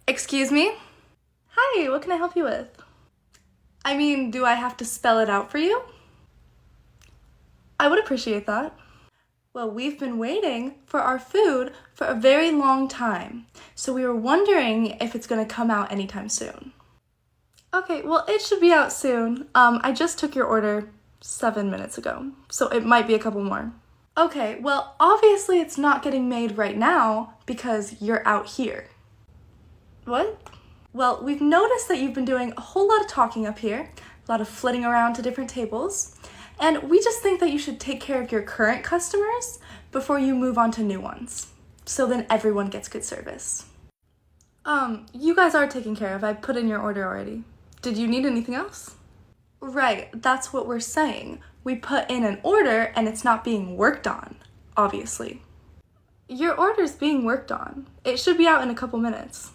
Excuse me? Hi, what can I help you with? I mean, do I have to spell it out for you? I would appreciate that. Well, we've been waiting for our food for a very long time, so we were wondering if it's gonna come out anytime soon. Okay, well, it should be out soon. I just took your order 7 minutes ago, so it might be a couple more. Okay, well, obviously it's not getting made right now because you're out here. What? Well, we've noticed that you've been doing a whole lot of talking up here, a lot of flitting around to different tables, and we just think that you should take care of your current customers before you move on to new ones, so then everyone gets good service. You guys are taken care of. I put in your order already. Did you need anything else? Right, that's what we're saying. We put in an order and it's not being worked on, obviously. Your order's being worked on. It should be out in a couple minutes.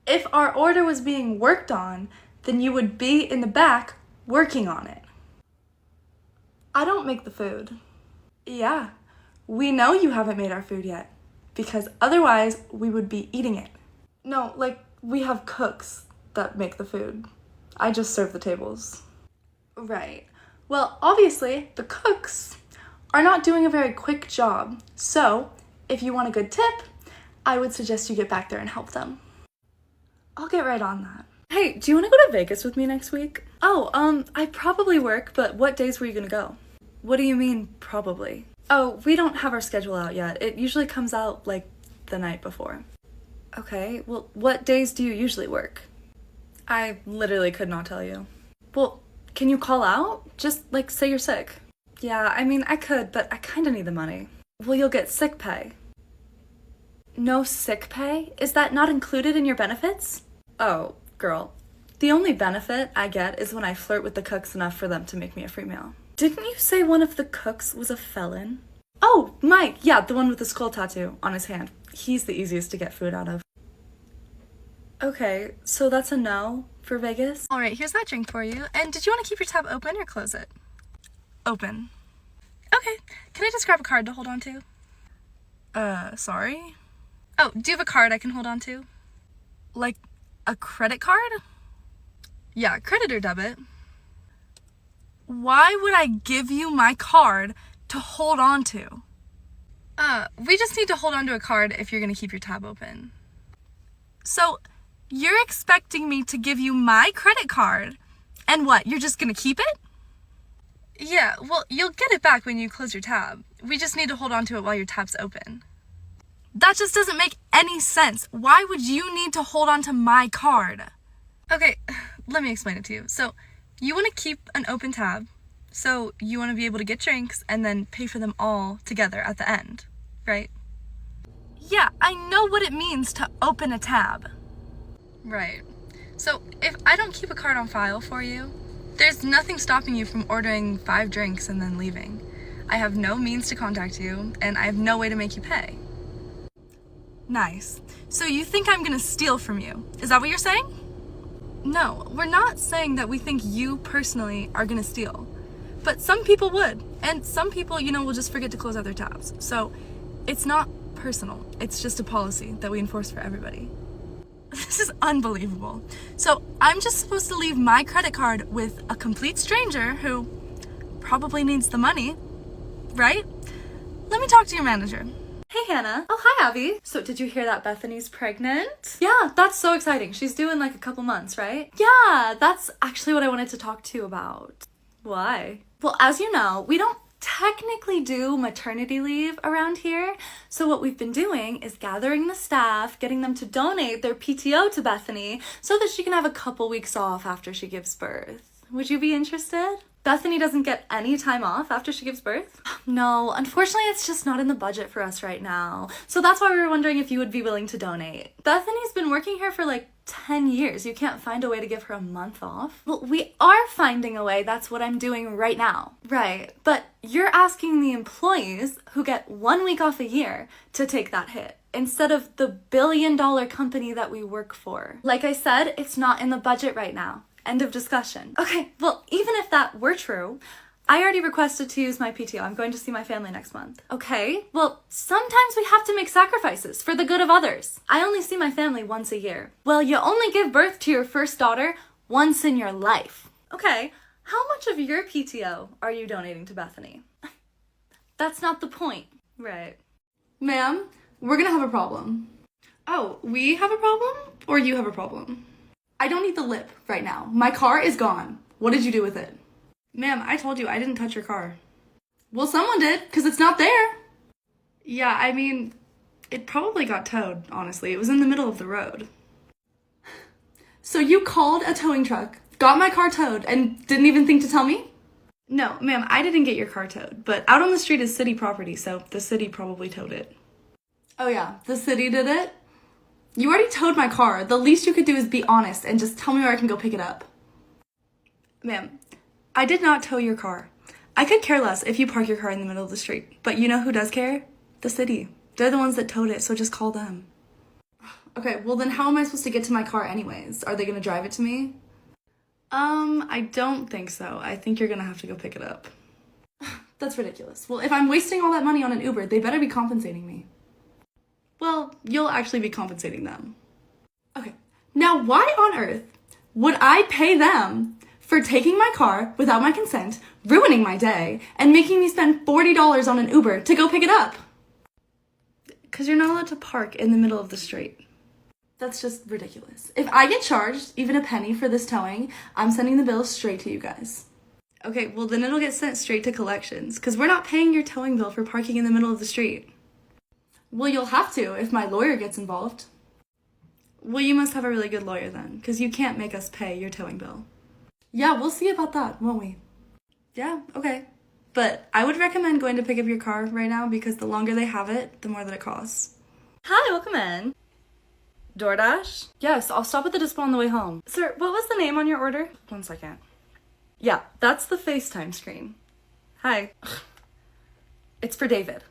If our order was being worked on, then you would be in the back working on it. I don't make the food. Yeah, we know you haven't made our food yet, because otherwise we would be eating it. No, like, we have cooks that make the food. I just serve the tables. Right. Well, obviously, the cooks are not doing a very quick job, so if you want a good tip, I would suggest you get back there and help them. I'll get right on that. Hey, do you want to go to Vegas with me next week? Oh, I probably work, but what days were you gonna go? What do you mean, probably? Oh, we don't have our schedule out yet. It usually comes out, like, the night before. Okay, well, what days do you usually work? I literally could not tell you. Well, can you call out? Just, like, say you're sick. Yeah, I mean, I could, but I kinda need the money. Well, you'll get sick pay. No sick pay? Is that not included in your benefits? Oh, girl. The only benefit I get is when I flirt with the cooks enough for them to make me a free meal. Didn't you say one of the cooks was a felon? Oh, Mike, yeah, the one with the skull tattoo on his hand. He's the easiest to get food out of. Okay, so that's a no for Vegas? Alright, here's that drink for you. And did you want to keep your tab open or close it? Open. Okay, can I just grab a card to hold on to? Sorry? Oh, do you have a card I can hold on to? Like, a credit card? Yeah, credit or debit. Why would I give you my card to hold on to? We just need to hold on to a card if you're gonna keep your tab open. So, you're expecting me to give you my credit card, and what, you're just gonna keep it? Yeah, well, you'll get it back when you close your tab. We just need to hold on to it while your tab's open. That just doesn't make any sense. Why would you need to hold on to my card? Okay, let me explain it to you. So, you want to keep an open tab, so you want to be able to get drinks and then pay for them all together at the end, right? Yeah, I know what it means to open a tab. Right. So, if I don't keep a card on file for you, there's nothing stopping you from ordering 5 drinks and then leaving. I have no means to contact you, and I have no way to make you pay. Nice. So you think I'm gonna steal from you? Is that what you're saying? No, we're not saying that we think you personally are gonna steal. But some people would. And some people, will just forget to close out their tabs. So it's not personal. It's just a policy that we enforce for everybody. This is unbelievable. So I'm just supposed to leave my credit card with a complete stranger who probably needs the money, right? Let me talk to your manager. Hey, Hannah. Oh, hi, Abby. So did you hear that Bethany's pregnant? Yeah, that's so exciting. She's due in like a couple months, right? Yeah, that's actually what I wanted to talk to you about. Why? Well, as you know, we don't technically do maternity leave around here. So what we've been doing is gathering the staff, getting them to donate their PTO to Bethany so that she can have a couple weeks off after she gives birth. Would you be interested? Bethany doesn't get any time off after she gives birth? No, unfortunately it's just not in the budget for us right now. So that's why we were wondering if you would be willing to donate. Bethany's been working here for like 10 years. You can't find a way to give her a month off? Well, we are finding a way. That's what I'm doing right now. Right, but you're asking the employees who get 1 week off a year to take that hit instead of the billion-dollar company that we work for. Like I said, it's not in the budget right now. End of discussion. Okay, well, even if that were true, I already requested to use my PTO. I'm going to see my family next month. Okay, well, sometimes we have to make sacrifices for the good of others. I only see my family once a year. Well, you only give birth to your first daughter once in your life. Okay, how much of your PTO are you donating to Bethany? That's not the point. Right. Ma'am, we're gonna have a problem. Oh, we have a problem? Or you have a problem? I don't need the lip right now. My car is gone. What did you do with it? Ma'am, I told you I didn't touch your car. Well, someone did, because it's not there. Yeah, I mean, it probably got towed, honestly. It was in the middle of the road. So you called a towing truck, got my car towed, and didn't even think to tell me? No, ma'am, I didn't get your car towed, but out on the street is city property, so the city probably towed it. Oh yeah, the city did it? You already towed my car. The least you could do is be honest and just tell me where I can go pick it up. Ma'am, I did not tow your car. I could care less if you park your car in the middle of the street, but you know who does care? The city. They're the ones that towed it, so just call them. Okay, well then how am I supposed to get to my car anyways? Are they gonna drive it to me? I don't think so. I think you're gonna have to go pick it up. That's ridiculous. Well, if I'm wasting all that money on an Uber, they better be compensating me. Well, you'll actually be compensating them. Okay, now why on earth would I pay them for taking my car without my consent, ruining my day, and making me spend $40 on an Uber to go pick it up? Because you're not allowed to park in the middle of the street. That's just ridiculous. If I get charged even a penny for this towing, I'm sending the bill straight to you guys. Okay, well then it'll get sent straight to collections, because we're not paying your towing bill for parking in the middle of the street. Well, you'll have to if my lawyer gets involved. Well, you must have a really good lawyer then, because you can't make us pay your towing bill. Yeah, we'll see about that, won't we? Yeah, okay. But I would recommend going to pick up your car right now, because the longer they have it, the more that it costs. Hi, welcome in. DoorDash? Yes, I'll stop at the dispo on the way home. Sir, what was the name on your order? 1 second. Yeah, that's the FaceTime screen. Hi. It's for David.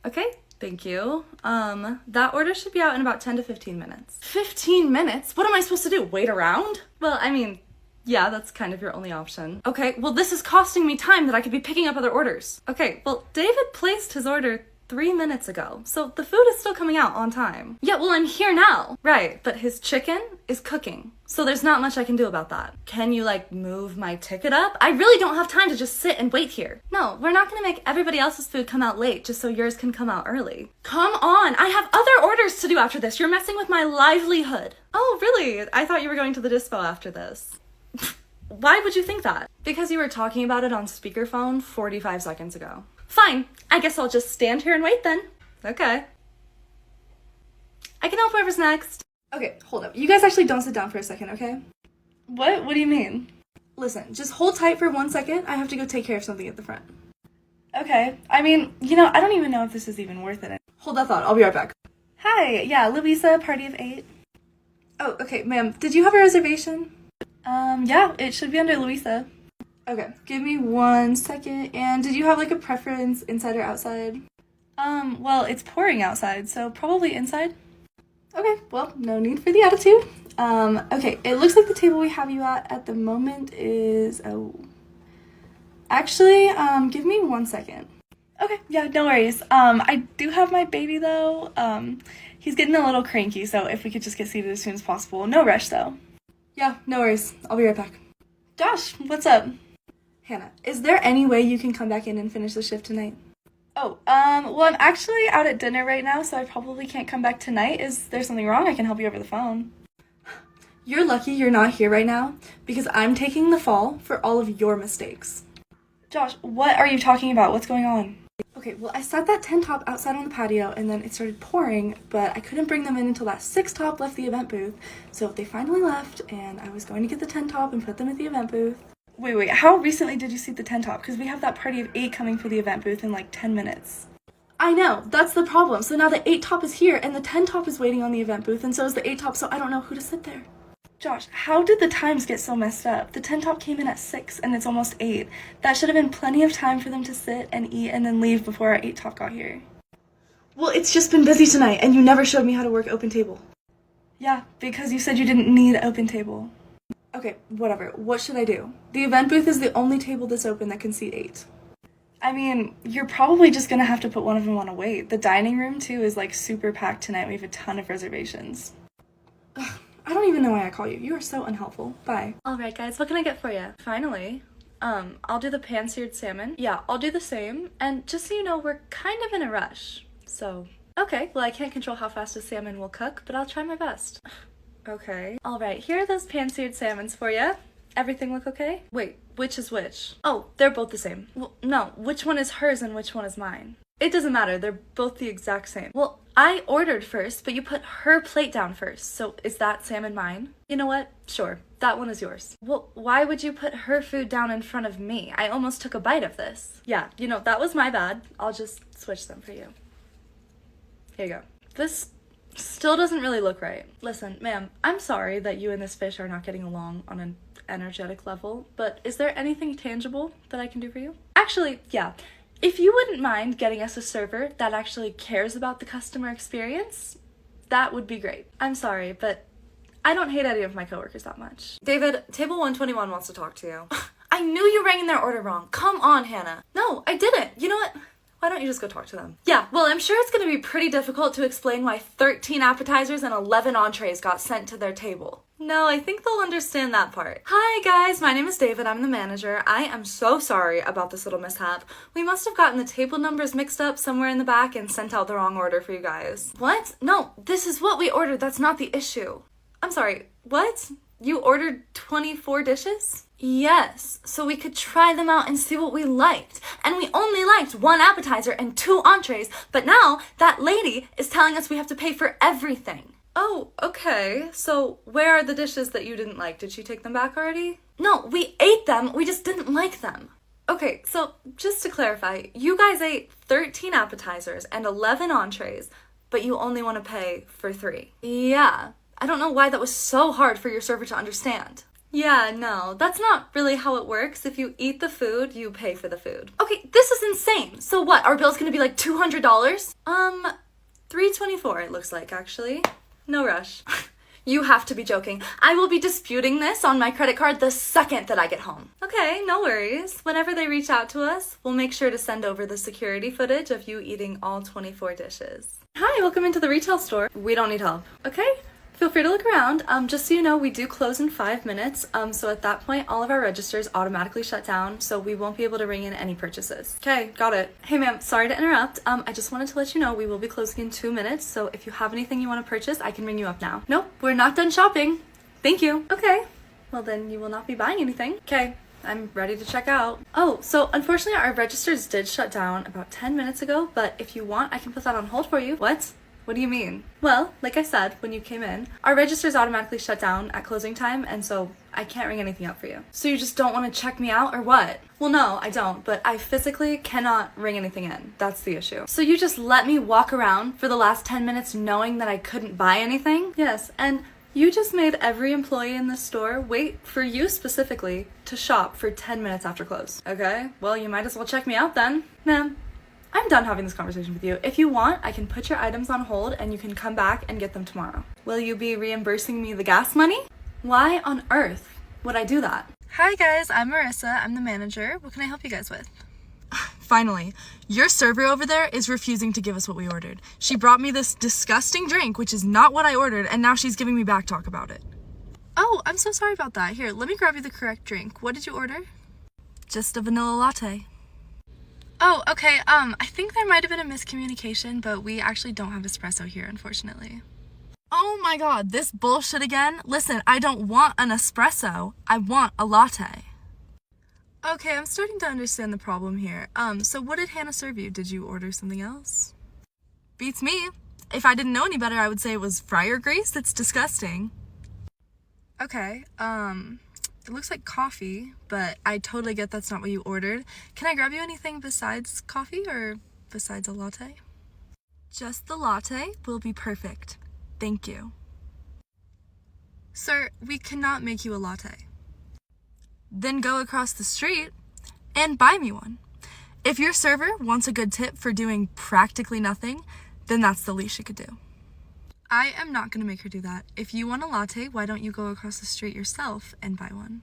Okay, thank you. That order should be out in about 10 to 15 minutes. 15 minutes? What am I supposed to do? Wait around? Well, I mean, yeah, that's kind of your only option. Okay, well, this is costing me time that I could be picking up other orders. Okay, well, David placed his order 3 minutes ago, so the food is still coming out on time. Yeah, well, I'm here now. Right, but his chicken is cooking, so there's not much I can do about that. Can you, like, move my ticket up? I really don't have time to just sit and wait here. No, we're not gonna make everybody else's food come out late just so yours can come out early. Come on, I have other orders to do after this. You're messing with my livelihood. Oh, really? I thought you were going to the dispo after this. Why would you think that? Because you were talking about it on speakerphone 45 seconds ago. Fine, I guess I'll just stand here and wait then. Okay. I can help whoever's next. Okay, hold up. You guys actually don't sit down for a second, okay? What? What do you mean? Listen, just hold tight for 1 second. I have to go take care of something at the front. Okay, I mean, you know, I don't even know if this is even worth it. Hold that thought, I'll be right back. Hi, yeah, Louisa, party of 8. Oh, okay, ma'am, did you have a reservation? Yeah, it should be under Louisa. Okay, give me 1 second. And did you have like a preference, inside or outside? Well, it's pouring outside, so probably inside. Okay, well, no need for the attitude. Okay, it looks like the table we have you at the moment is, actually, give me 1 second. Okay, yeah, no worries. I do have my baby though. He's getting a little cranky, so if we could just get seated as soon as possible. No rush though. Yeah, no worries. I'll be right back. Josh, what's up? Hannah, is there any way you can come back in and finish the shift tonight? Oh, well, I'm actually out at dinner right now, so I probably can't come back tonight. Is there something wrong? I can help you over the phone. You're lucky you're not here right now, because I'm taking the fall for all of your mistakes. Josh, what are you talking about? What's going on? Okay, well, I set that 10 top outside on the patio, and then it started pouring, but I couldn't bring them in until that 6 top left the event booth, so they finally left, and I was going to get the 10 top and put them at the event booth. Wait, how recently did you see the 10 top? Because we have that party of 8 coming for the event booth in like 10 minutes. I know, that's the problem. So now the 8 top is here, and the 10 top is waiting on the event booth, and so is the 8 top, so I don't know who to sit there. Josh, how did the times get so messed up? The 10 top came in at 6, and it's almost 8. That should have been plenty of time for them to sit and eat and then leave before our 8 top got here. Well, it's just been busy tonight, and you never showed me how to work open table. Yeah, because you said you didn't need open table. Okay, whatever. What should I do? The event booth is the only table that's open that can seat 8. I mean, you're probably just gonna have to put one of them on a wait. The dining room, too, is like super packed tonight. We have a ton of reservations. Ugh, I don't even know why I call you. You are so unhelpful. Bye. All right, guys, what can I get for you? Finally. I'll do the pan-seared salmon. Yeah, I'll do the same. And just so you know, we're kind of in a rush. So, okay, well, I can't control how fast a salmon will cook, but I'll try my best. Okay. All right, here are those pan-seared salmons for you. Everything look okay? Wait, which is which? Oh, they're both the same. Well, no, which one is hers and which one is mine? It doesn't matter, they're both the exact same. Well, I ordered first, but you put her plate down first, so is that salmon mine? You know what? Sure, that one is yours. Well, why would you put her food down in front of me? I almost took a bite of this. Yeah, you know, that was my bad. I'll just switch them for you. Here you go. This still doesn't really look right. Listen, ma'am, I'm sorry that you and this fish are not getting along on an energetic level, but is there anything tangible that I can do for you? Actually, yeah. If you wouldn't mind getting us a server that actually cares about the customer experience, that would be great. I'm sorry, but I don't hate any of my coworkers that much. David, table 121 wants to talk to you. I knew you rang in their order wrong. Come on, Hannah. No, I didn't. You know what? Why don't you just go talk to them? Yeah, well, I'm sure it's gonna be pretty difficult to explain why 13 appetizers and 11 entrees got sent to their table. No, I think they'll understand that part. Hi guys, my name is David, I'm the manager. I am so sorry about this little mishap. We must have gotten the table numbers mixed up somewhere in the back and sent out the wrong order for you guys. What? No, this is what we ordered, that's not the issue. I'm sorry, what? You ordered 24 dishes? Yes, so we could try them out and see what we liked. And we only liked 1 appetizer and 2 entrees, but now that lady is telling us we have to pay for everything. Oh, okay. So where are the dishes that you didn't like? Did she take them back already? No, we ate them. We just didn't like them. Okay, so just to clarify, you guys ate 13 appetizers and 11 entrees, but you only want to pay for 3. Yeah, I don't know why that was so hard for your server to understand. Yeah, no, that's not really how it works. If you eat the food, you pay for the food. Okay, this is insane. So what, our bill's gonna be like $200? $324 it looks like, actually. No rush. You have to be joking. I will be disputing this on my credit card the second that I get home. Okay, no worries. Whenever they reach out to us, we'll make sure to send over the security footage of you eating all 24 dishes. Hi, welcome into the retail store. We don't need help. Okay? Feel free to look around. Just so you know, we do close in 5 minutes. So at that point, all of our registers automatically shut down, so we won't be able to ring in any purchases. Okay, got it. Hey ma'am, sorry to interrupt. I just wanted to let you know we will be closing in 2 minutes, so if you have anything you want to purchase, I can ring you up now. Nope, we're not done shopping. Thank you. Okay, well then you will not be buying anything. Okay, I'm ready to check out. Oh, so unfortunately our registers did shut down about 10 minutes ago, but if you want, I can put that on hold for you. What? What do you mean? Well, like I said, when you came in, our registers automatically shut down at closing time, and so I can't ring anything up for you. So you just don't want to check me out, or what? Well, no, I don't, but I physically cannot ring anything in. That's the issue. So you just let me walk around for the last 10 minutes knowing that I couldn't buy anything? Yes, and you just made every employee in the store wait for you specifically to shop for 10 minutes after close. Okay, well, you might as well check me out then. Ma'am, I'm done having this conversation with you. If you want, I can put your items on hold and you can come back and get them tomorrow. Will you be reimbursing me the gas money? Why on earth would I do that? Hi guys, I'm Marissa. I'm the manager. What can I help you guys with? Finally, your server over there is refusing to give us what we ordered. She brought me this disgusting drink, which is not what I ordered, and now she's giving me back talk about it. Oh, I'm so sorry about that. Here, let me grab you the correct drink. What did you order? Just a vanilla latte. Oh, okay, I think there might have been a miscommunication, but we actually don't have espresso here, unfortunately. Oh my god, this bullshit again? Listen, I don't want an espresso. I want a latte. Okay, I'm starting to understand the problem here. So what did Hannah serve you? Did you order something else? Beats me. If I didn't know any better, I would say it was fryer grease. That's disgusting. Okay, it looks like coffee, but I totally get that's not what you ordered. Can I grab you anything besides coffee or besides a latte? Just the latte will be perfect. Thank you. Sir, we cannot make you a latte. Then go across the street and buy me one. If your server wants a good tip for doing practically nothing, then that's the least you could do. I am not gonna make her do that. If you want a latte, why don't you go across the street yourself and buy one?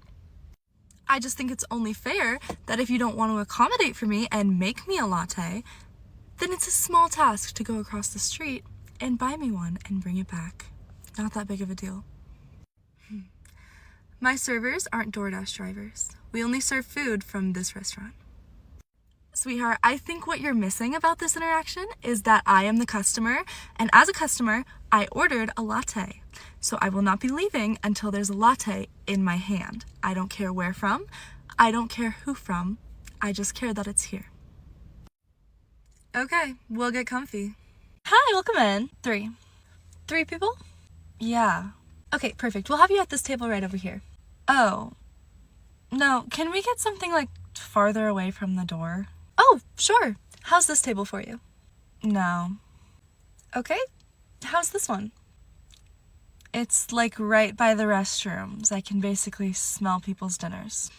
I just think it's only fair that if you don't want to accommodate for me and make me a latte, then it's a small task to go across the street and buy me one and bring it back. Not that big of a deal. My servers aren't DoorDash drivers. We only serve food from this restaurant. Sweetheart, I think what you're missing about this interaction is that I am the customer, and as a customer, I ordered a latte. So I will not be leaving until there's a latte in my hand. I don't care where from. I don't care who from. I just care that it's here. Okay, we'll get comfy. Hi, welcome in. Three people? Yeah. Okay, perfect. We'll have you at this table right over here. Oh. No, can we get something like farther away from the door? Oh, sure. How's this table for you? No. Okay. How's this one? It's like right by the restrooms. I can basically smell people's dinners.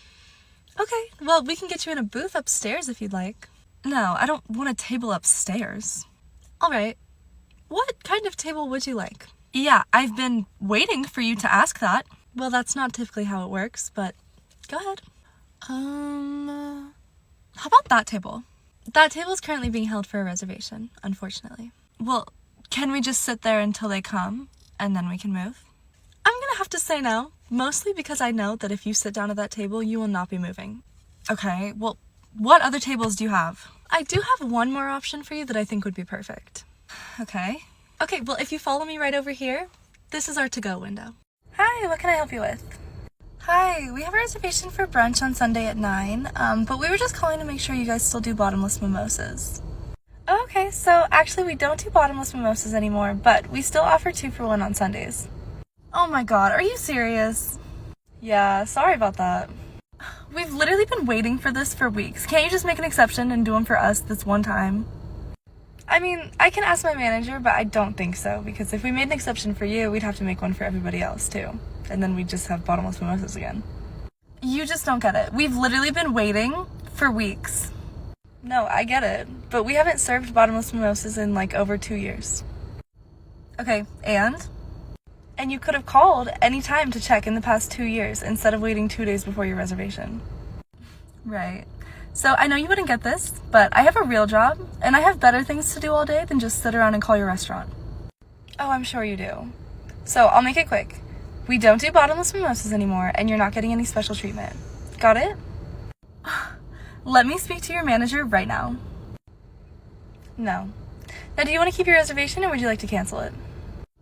Okay, well, we can get you in a booth upstairs if you'd like. No, I don't want a table upstairs. All right. What kind of table would you like? Yeah, I've been waiting for you to ask that. Well, that's not typically how it works, but go ahead. How about that table? That table is currently being held for a reservation, unfortunately. Well, can we just sit there until they come, and then we can move? I'm gonna have to say no, mostly because I know that if you sit down at that table, you will not be moving. Okay, well, what other tables do you have? I do have one more option for you that I think would be perfect. Okay, well, if you follow me right over here, this is our to-go window. Hi, what can I help you with? Hi, we have a reservation for brunch on Sunday at 9, but we were just calling to make sure you guys still do bottomless mimosas. Okay, so actually we don't do bottomless mimosas anymore, but we still offer 2 for 1 on Sundays. Oh my god, are you serious? Yeah, sorry about that. We've literally been waiting for this for weeks. Can't you just make an exception and do them for us this one time? I mean, I can ask my manager, but I don't think so, because if we made an exception for you, we'd have to make one for everybody else too. And then we'd just have bottomless mimosas again. You just don't get it. We've literally been waiting for weeks. No, I get it, but we haven't served bottomless mimosas in like over 2 years. Okay, and you could have called any time to check in the past 2 years instead of waiting 2 days before your reservation. Right. So I know you wouldn't get this, but I have a real job, and I have better things to do all day than just sit around and call your restaurant. Oh, I'm sure you do. So I'll make it quick. We don't do bottomless mimosas anymore, and you're not getting any special treatment. Got it? Let me speak to your manager right now. No. Now, do you want to keep your reservation, or would you like to cancel it?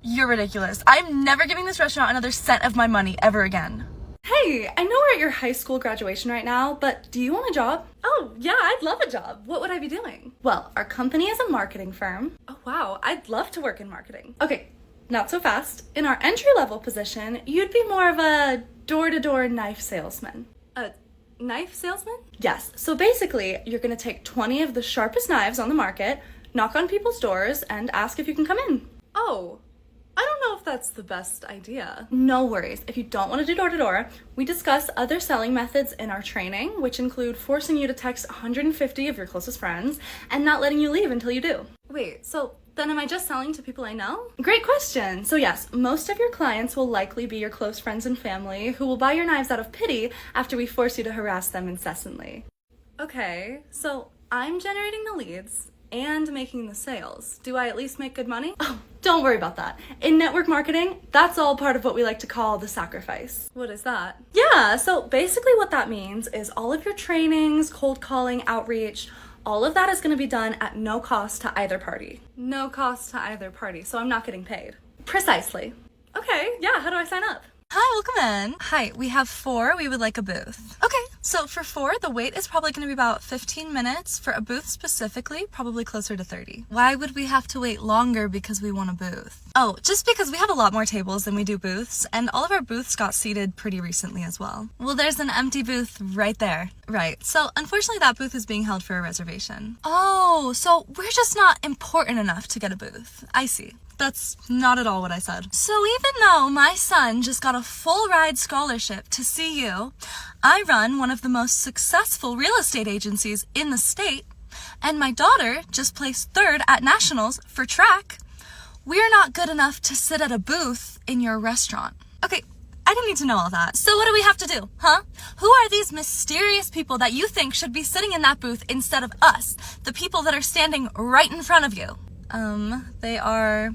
You're ridiculous. I'm never giving this restaurant another cent of my money ever again. Hey, I know we're at your high school graduation right now, but do you want a job? Oh, yeah, I'd love a job. What would I be doing? Well, our company is a marketing firm. Oh, wow, I'd love to work in marketing. Okay, not so fast. In our entry-level position, you'd be more of a door-to-door knife salesman. A knife salesman? Yes, so basically, you're gonna take 20 of the sharpest knives on the market, knock on people's doors, and ask if you can come in. Oh. I don't know if that's the best idea. No worries. If you don't want to do door-to-door, we discuss other selling methods in our training, which include forcing you to text 150 of your closest friends and not letting you leave until you do. Wait, so then am I just selling to people I know? Great question. So yes, most of your clients will likely be your close friends and family who will buy your knives out of pity after we force you to harass them incessantly. Okay, so I'm generating the leads and making the sales. Do I at least make good money? Oh, don't worry about that. In network marketing, that's all part of what we like to call the sacrifice. What is that? Yeah, so basically what that means is all of your trainings, cold calling, outreach, all of that is gonna be done at no cost to either party. No cost to either party, so I'm not getting paid. Precisely. Okay, yeah, how do I sign up? Hi, welcome in. Hi, we have 4. We would like a booth. Okay, so for 4, the wait is probably going to be about 15 minutes. For a booth specifically, probably closer to 30. Why would we have to wait longer because we want a booth? Oh, just because we have a lot more tables than we do booths, and all of our booths got seated pretty recently as well. Well, there's an empty booth right there. Right, so unfortunately that booth is being held for a reservation. Oh, so we're just not important enough to get a booth. I see. That's not at all what I said. So even though my son just got a full ride scholarship to CU, I run one of the most successful real estate agencies in the state, and my daughter just placed 3rd at nationals for track, we're not good enough to sit at a booth in your restaurant. Okay, I didn't need to know all that. So what do we have to do, huh? Who are these mysterious people that you think should be sitting in that booth instead of us, the people that are standing right in front of you? They are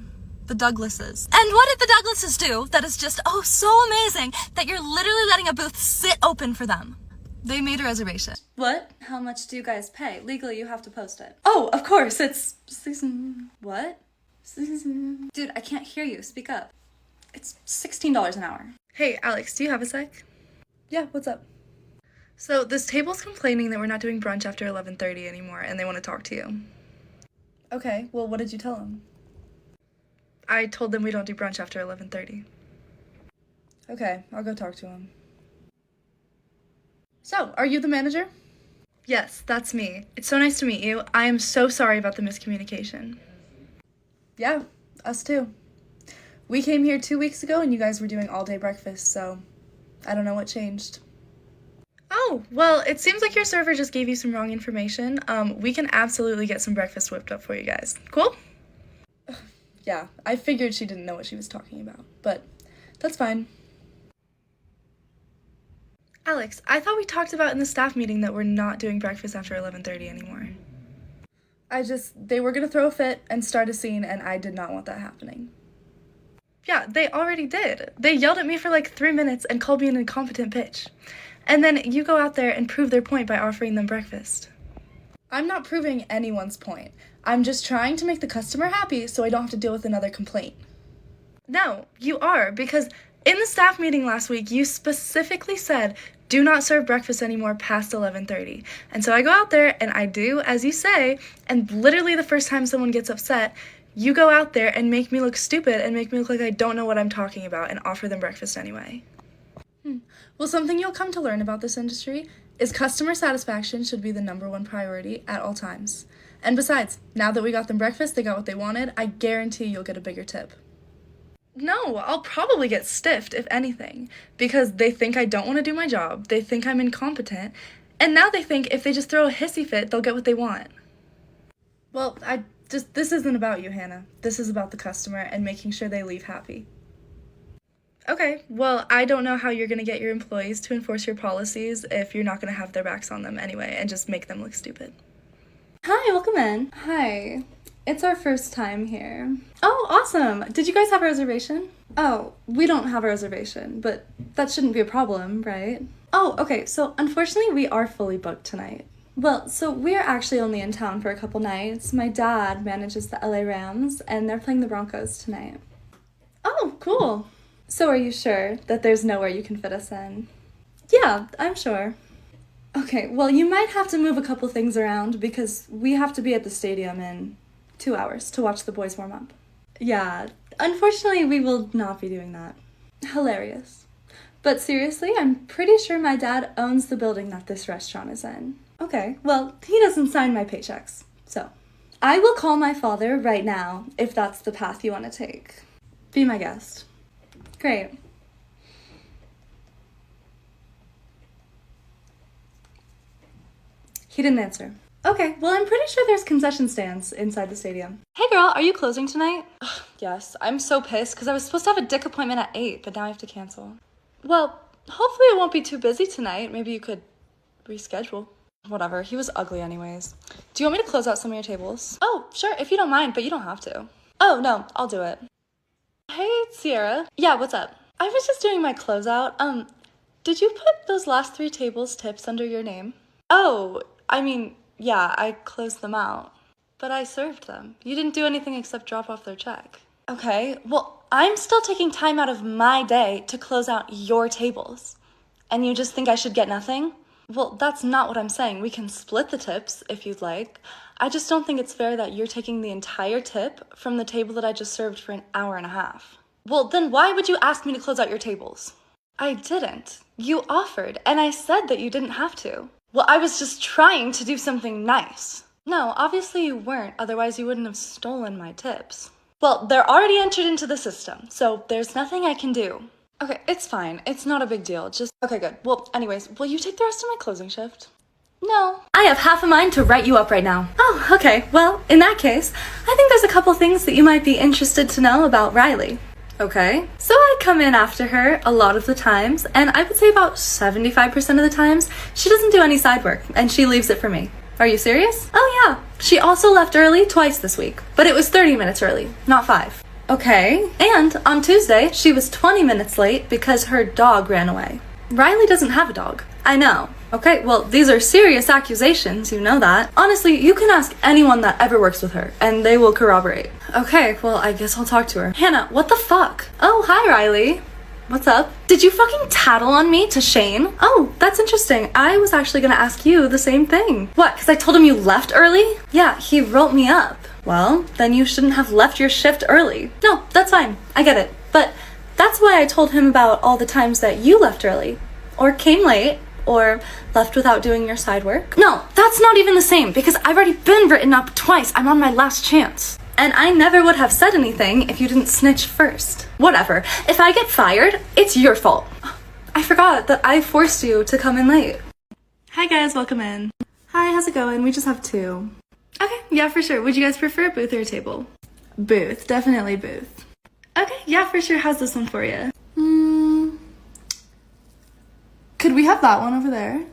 the Douglases. And what did the Douglases do that is just, oh, so amazing that you're literally letting a booth sit open for them? They made a reservation. What? How much do you guys pay? Legally, you have to post it. Oh, of course, it's... What? Dude, I can't hear you. Speak up. It's $16 an hour. Hey, Alex, do you have a sec? Yeah, what's up? So, this table's complaining that we're not doing brunch after 11:30 anymore, and they want to talk to you. Okay, well, what did you tell them? I told them we don't do brunch after 11:30. Okay, I'll go talk to them. So, are you the manager? Yes, that's me. It's so nice to meet you. I am so sorry about the miscommunication. Yeah, us too. We came here 2 weeks ago and you guys were doing all-day breakfast, so I don't know what changed. Oh, well, it seems like your server just gave you some wrong information. We can absolutely get some breakfast whipped up for you guys. Cool? Yeah, I figured she didn't know what she was talking about, but that's fine. Alex, I thought we talked about in the staff meeting that we're not doing breakfast after 11:30 anymore. They were gonna throw a fit and start a scene, and I did not want that happening. Yeah, they already did. They yelled at me for like 3 minutes and called me an incompetent bitch. And then you go out there and prove their point by offering them breakfast. I'm not proving anyone's point. I'm just trying to make the customer happy so I don't have to deal with another complaint. No, you are, because in the staff meeting last week, you specifically said, do not serve breakfast anymore past 11:30. And so I go out there and I do as you say, and literally the first time someone gets upset, you go out there and make me look stupid and make me look like I don't know what I'm talking about and offer them breakfast anyway. Well, something you'll come to learn about this industry is customer satisfaction should be the #1 priority at all times. And besides, now that we got them breakfast, they got what they wanted, I guarantee you'll get a bigger tip. No, I'll probably get stiffed, if anything, because they think I don't want to do my job, they think I'm incompetent, and now they think if they just throw a hissy fit, they'll get what they want. Well, this isn't about you, Hannah. This is about the customer and making sure they leave happy. Okay, well, I don't know how you're going to get your employees to enforce your policies if you're not going to have their backs on them anyway and just make them look stupid. Hi, welcome in. Hi. It's our first time here. Oh, awesome. Did you guys have a reservation? Oh, we don't have a reservation, but that shouldn't be a problem, right? Oh, okay, so unfortunately we are fully booked tonight. Well, so we're actually only in town for a couple nights. My dad manages the LA Rams, and they're playing the Broncos tonight. Oh, cool. So are you sure that there's nowhere you can fit us in? Yeah, I'm sure. Okay, well, you might have to move a couple things around because we have to be at the stadium in 2 hours to watch the boys warm up. Yeah, unfortunately, we will not be doing that. Hilarious. But seriously, I'm pretty sure my dad owns the building that this restaurant is in. Okay, well, he doesn't sign my paychecks, so. I will call my father right now if that's the path you want to take. Be my guest. Great. He didn't answer. Okay, well, I'm pretty sure there's concession stands inside the stadium. Hey girl, are you closing tonight? Ugh, yes, I'm so pissed because I was supposed to have a dick appointment at 8, but now I have to cancel. Well, hopefully it won't be too busy tonight. Maybe you could reschedule. Whatever, he was ugly anyways. Do you want me to close out some of your tables? Oh, sure, if you don't mind, but you don't have to. Oh, no, I'll do it. Hey, Sierra. Yeah, what's up? I was just doing my closeout. Did you put those last 3 tables tips under your name? Oh, I mean, yeah, I closed them out. But I served them. You didn't do anything except drop off their check. Okay, well, I'm still taking time out of my day to close out your tables. And you just think I should get nothing? Well, that's not what I'm saying. We can split the tips if you'd like. I just don't think it's fair that you're taking the entire tip from the table that I just served for an hour and a half. Well, then why would you ask me to close out your tables? I didn't. You offered, and I said that you didn't have to. Well, I was just trying to do something nice. No, obviously you weren't, otherwise you wouldn't have stolen my tips. Well, they're already entered into the system, so there's nothing I can do. Okay, it's fine. It's not a big deal. Okay, good. Well, anyways, will you take the rest of my closing shift? No. I have half a mind to write you up right now. Oh, okay. Well, in that case, I think there's a couple things that you might be interested to know about Riley. Okay. So I come in after her a lot of the times, and I would say about 75% of the times, she doesn't do any side work, and she leaves it for me. Are you serious? Oh yeah. She also left early twice this week, but it was 30 minutes early, not 5. Okay. And on Tuesday, she was 20 minutes late because her dog ran away. Riley doesn't have a dog. I know. Okay, well, these are serious accusations, you know that. Honestly, you can ask anyone that ever works with her, and they will corroborate. Okay, well, I guess I'll talk to her. Hannah, what the fuck? Oh, hi, Riley. What's up? Did you fucking tattle on me to Shane? Oh, that's interesting. I was actually gonna ask you the same thing. What, because I told him you left early? Yeah, he wrote me up. Well, then you shouldn't have left your shift early. No, that's fine. I get it. But that's why I told him about all the times that you left early, or came late, or left without doing your side work. No, that's not even the same, because I've already been written up twice. I'm on my last chance. And I never would have said anything if you didn't snitch first. Whatever. If I get fired, it's your fault. I forgot that I forced you to come in late. Hi guys, welcome in. Hi, how's it going? We just have 2. Okay, yeah, for sure. Would you guys prefer a booth or a table? Booth, definitely booth. Okay, yeah, for sure. How's this one for you? Could we have that one over there?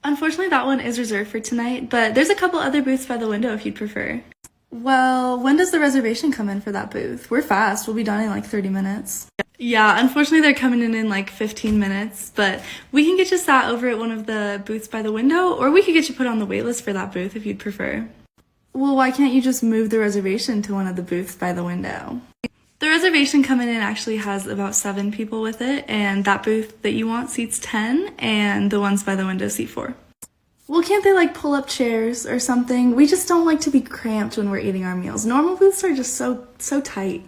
Unfortunately, that one is reserved for tonight, but there's a couple other booths by the window if you'd prefer. Well, when does the reservation come in for that booth? We're fast. We'll be done in like 30 minutes. Yeah, unfortunately, they're coming in like 15 minutes, but we can get you sat over at one of the booths by the window, or we could get you put on the wait list for that booth if you'd prefer. Well, why can't you just move the reservation to one of the booths by the window? The reservation coming in actually has about 7 people with it, and that booth that you want seats 10, and the ones by the window seat 4. Well, can't they like pull up chairs or something? We just don't like to be cramped when we're eating our meals. Normal booths are just so tight.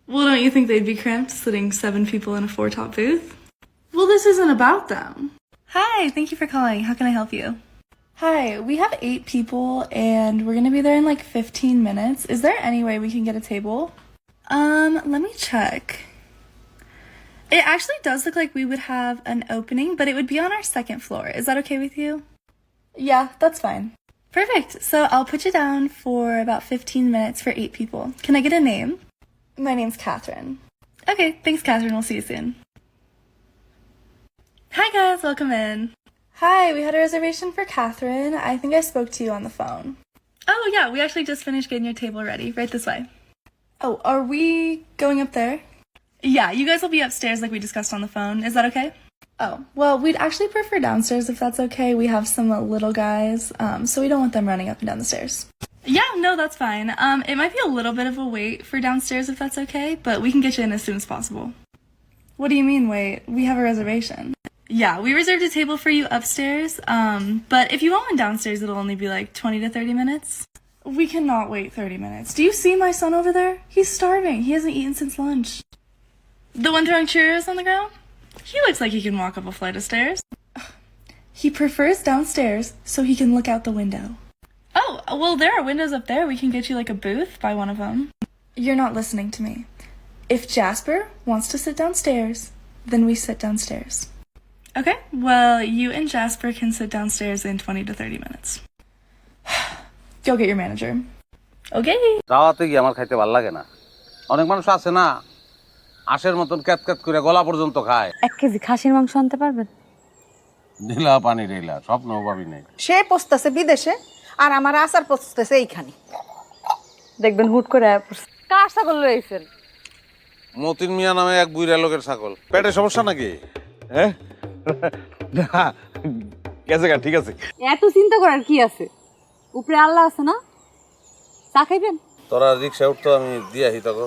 Well, don't you think they'd be cramped sitting 7 people in a 4-top booth? Well, this isn't about them. Hi, thank you for calling. How can I help you? Hi, we have 8 people, and we're gonna be there in like 15 minutes. Is there any way we can get a table? Let me check. It actually does look like we would have an opening, but it would be on our 2nd floor. Is that okay with you? Yeah, that's fine. Perfect. So I'll put you down for about 15 minutes for 8 people. Can I get a name? My name's Catherine. Okay, thanks, Catherine. We'll see you soon. Hi, guys. Welcome in. Hi, we had a reservation for Catherine. I think I spoke to you on the phone. Oh, yeah. We actually just finished getting your table ready. Right this way. Oh, are we going up there? Yeah, you guys will be upstairs like we discussed on the phone. Is that okay? Oh, well, we'd actually prefer downstairs if that's okay. We have some little guys, so we don't want them running up and down the stairs. Yeah, no, that's fine. It might be a little bit of a wait for downstairs if that's okay, but we can get you in as soon as possible. What do you mean, wait? We have a reservation. Yeah, we reserved a table for you upstairs, but if you want one downstairs, it'll only be like 20 to 30 minutes. We cannot wait 30 minutes. Do you see my son over there? He's starving. He hasn't eaten since lunch. The one throwing Cheerios on the ground? He looks like he can walk up a flight of stairs. He prefers downstairs so he can look out the window. Oh, well, there are windows up there. We can get you like a booth by one of them. You're not listening to me. If Jasper wants to sit downstairs, then we sit downstairs. Okay, well, you and Jasper can sit downstairs in 20 to 30 minutes. Go get your manager. Okay. যাওয়াতে কি আমার খাইতে ভালো লাগে না অনেক মানুষ আছে না আশের মতন ক্যাত ক্যাত করে গলা পর্যন্ত খায় 1 কেজি খাসির মাংস আনতে পারবেন নীলা পানি রেলা স্বপ্ন ভাবি নাই সে পস্তাছে বিদেশে আর আমার আচার পস্তাছে এইখানে দেখবেন হুট করে কার ছাগল লইছেন মতিন মিয়া নামে এক বুইরা লোকের ছাগল পেটে সমস্যা নাকি হ্যাঁ না গেছে গা ঠিক আছে এত চিন্তা করার কি আছে উপরে আল্লাহ আছে না চা খাইবেন তোরা রিকশা উঠতো আমি দিয়াহি তোকে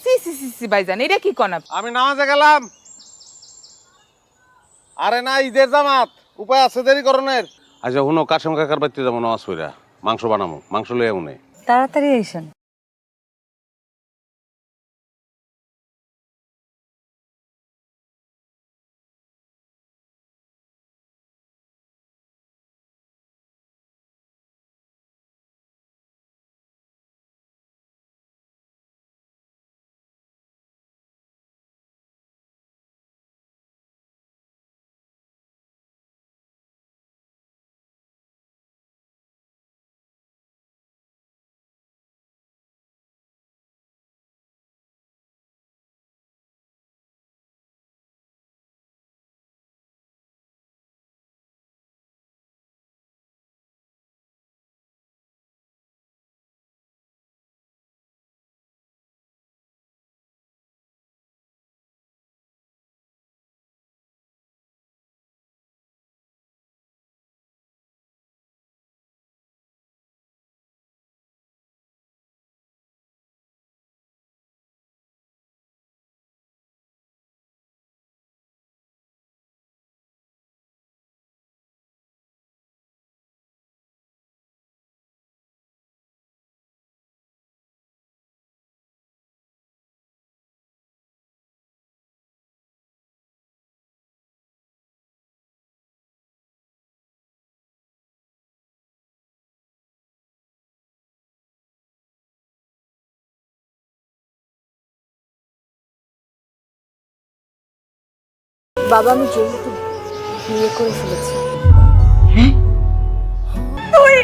সি সি সি সি ভাইজান এটা কি কোন আমি নামাজে গেলাম আরে না ঈদের জামাত উপায় আছে দেরি করনের আচ্ছা হুনো কাশেম কাকার বাড়িতে যাবো নামাজ পড়া মাংস বানামু মাংস লইয়া উনে তাড়াতাড়ি আইসেন বাবা, আমি যেহেতু বিয়ে করে ফেলেছি। তুই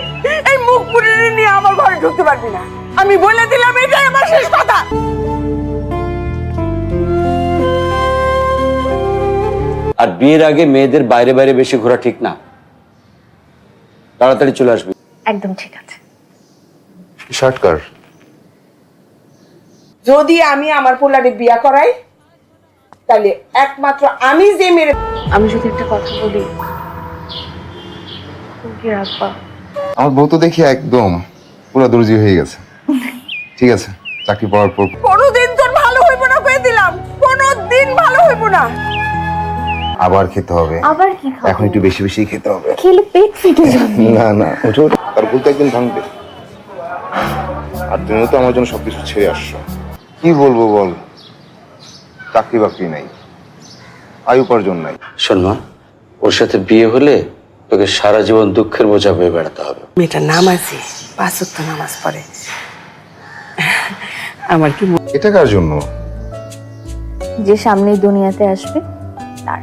এই মুখ পুড়ে নিয়ে আমার ঘরে ঢুকতে পারবি না, আমি বলে দিলাম, এটাই আমার শেষ কথা। আর বিয়ের আগে মেয়েদের বাইরে বাইরে বেশি ঘোরা ঠিক না, তাড়াতাড়ি চলে আসবি। একদম ঠিক আছে। শার্ট কার? যদি আমি আমার পোলারে বিয়া করাই, তাহলে একমাত্র আমি যে মেরে। আমি যদি একটা কথা বলি, তুমি কি রাখবা? আমার বউ তো দেখি একদম পুরো দর্জি হয়ে গেছে। ঠিক আছে, চাকরি পাওয়ার পর কোনোদিন তোর ভালো হইব না, কয়ে দিলাম, কোনোদিন ভালো হইব না। আবার খেতে হবে। আবার কি খাবো? এখন একটু বেশি বেশি খেতে হবে। খেলে পেট ফেটে যাবে। না না, ওঠো ওঠো, তার ভুল তো একদিন ভাঙবে। আর তুমিও তো আমার জন্য সবকিছু ছেড়ে আসছো। কি বলবো বল, চাকরি বাকরি নাই, আয় উপার্জন নাই। শোন মা, ওর সাথে বিয়ে হলে তোকে সারা জীবন দুঃখের বোঝা বয়ে বেড়াতে হবে। মেয়েটা নামাজি, 5 ওয়াক্ত নামাজ পড়ে। আমার কি এটা কার জন্য? যে সামনেই দুনিয়াতে আসবে তার।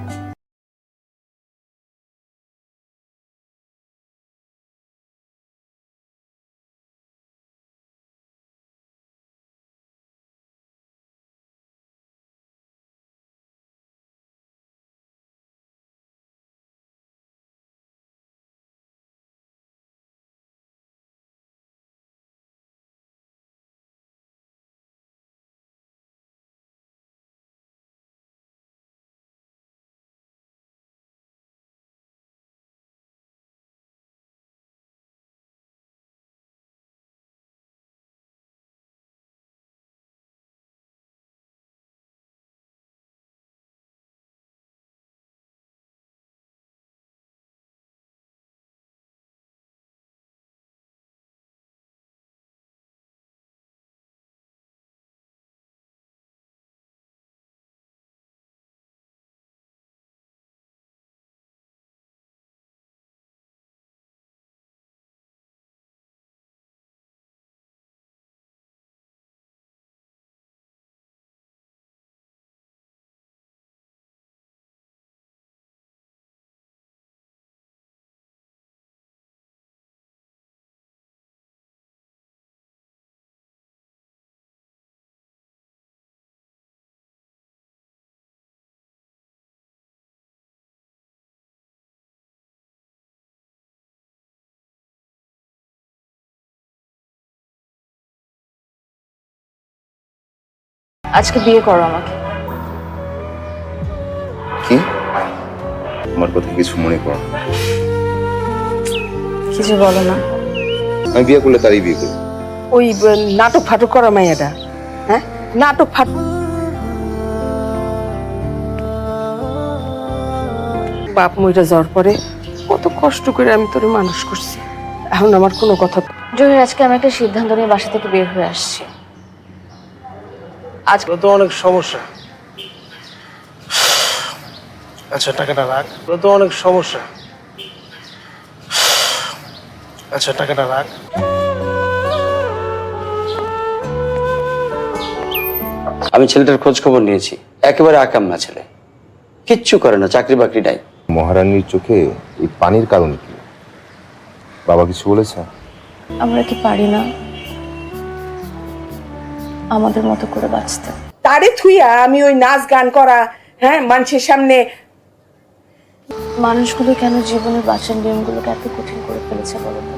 আজকে বিয়ে করো আমাকে। কি? আমার কথা কিছু মনে করো না। কিছু বলো না। আমি বিয়ে করলে তারই বিয়ে করবো। ওই নাটক ফাটক করা মাইয়াটা, হ্যাঁ, নাটক ফাটক। বাপ মইরা যাওয়ার পরে কত কষ্ট করে আমি তোরে মানুষ করছি, এখন আমার কোনো কথা। জহির, আজকে আমি একটা সিদ্ধান্ত নিয়ে বাসা থেকে বের হয়ে আসছি। আজকে তো অনেক সমস্যা। আচ্ছা, টাকাটা রাখ। তো অনেক সমস্যা। আচ্ছা, টাকাটা রাখ। আমি ছেলেটার খোঁজ খবর নিয়েছি, একেবারে আকাম্মা ছেলে, কিচ্ছু করে না, চাকরি বাকরি নাই। মহারানীর চোখে এই পানির কারণ কি? বাবা কিছু বলেছে? আমরা কি পারি না আমাদের মতো করে বাঁচতে? তারে থুইয়া আমি ওই নাচ গান করা, হ্যাঁ, মানুষের সামনে। মানুষগুলো কেন জীবনের বাঁচার নিয়মগুলোকে এত কঠিন করে ফেলেছে বলো তো?